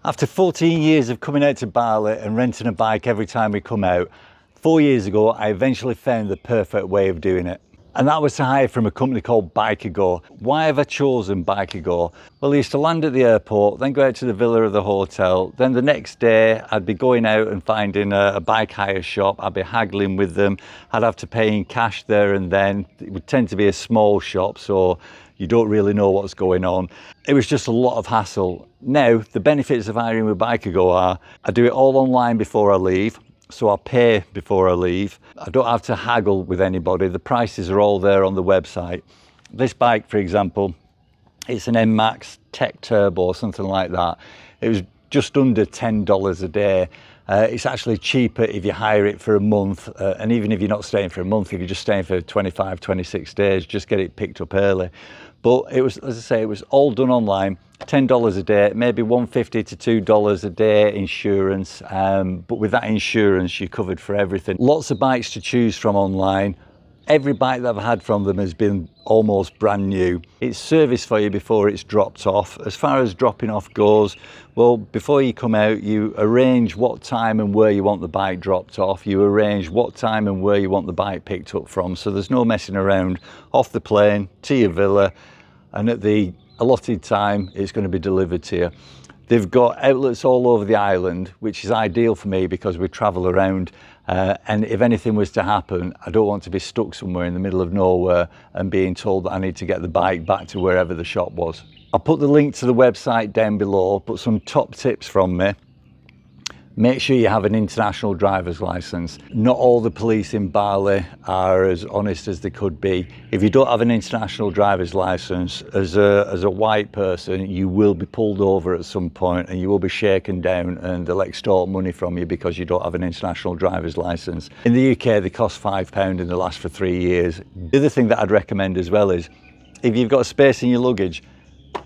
After 14 years of coming out to Bali and renting a bike every time we come out, 4 years ago I eventually found the perfect way of doing it. And that was to hire from a company called Bikago. Why have I chosen Bikago? Well, I used to land at the airport, then go out to the villa of the hotel. Then the next day I'd be going out and finding a bike hire shop. I'd be haggling with them. I'd have to pay in cash there and then. It would tend to be a small shop, so you don't really know what's going on. It was just a lot of hassle. Now, the benefits of hiring with Bikago are, I do it all online before I leave. So I pay before I leave. I don't have to haggle with anybody. The prices are all there on the website. This bike, for example, it's an NMAX Tech Turbo, something like that. It was just under $10 a day. It's actually cheaper if you hire it for a month. And even if you're not staying for a month, if you're just staying for 25, 26 days, just get it picked up early. But it was, as I say, it was all done online. $10 a day, maybe $1.50 to $2 a day insurance. But with that insurance, you're covered for everything. Lots of bikes to choose from online. Every bike that I've had from them has been almost brand new. It's serviced for you before it's dropped off. As far as dropping off goes, well, before you come out, you arrange what time and where you want the bike dropped off. You arrange what time and where you want the bike picked up from. So there's no messing around. Off the plane, to your villa, and at the allotted time, it's going to be delivered to you. They've got outlets all over the island, which is ideal for me because we travel around. And if anything was to happen, I don't want to be stuck somewhere in the middle of nowhere and being told that I need to get the bike back to wherever the shop was. I'll put the link to the website down below, but some top tips from me. Make sure you have an international driver's license. Not all the police in Bali are as honest as they could be. If you don't have an international driver's license, as a white person, you will be pulled over at some point and you will be shaken down and they'll extort money from you because you don't have an international driver's license. In the UK, they cost £5 and they last for 3 years. The other thing that I'd recommend as well is, if you've got space in your luggage,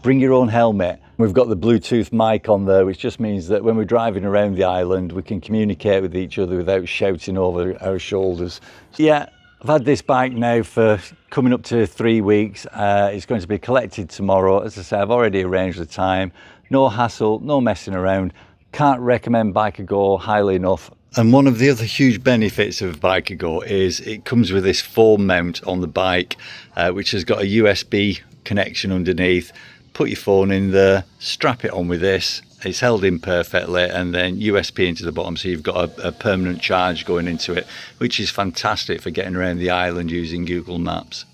bring your own helmet. We've got the Bluetooth mic on there, which just means that when we're driving around the island, we can communicate with each other without shouting over our shoulders. Yeah, I've had this bike now for coming up to 3 weeks. It's going to be collected tomorrow. As I say, I've already arranged the time. No hassle, no messing around. Can't recommend Bikago highly enough. And one of the other huge benefits of Bikago is it comes with this foam mount on the bike, which has got a USB connection underneath. Put your phone in there, strap it on with this, it's held in perfectly, and then USB into the bottom, so you've got a permanent charge going into it, which is fantastic for getting around the island using Google Maps.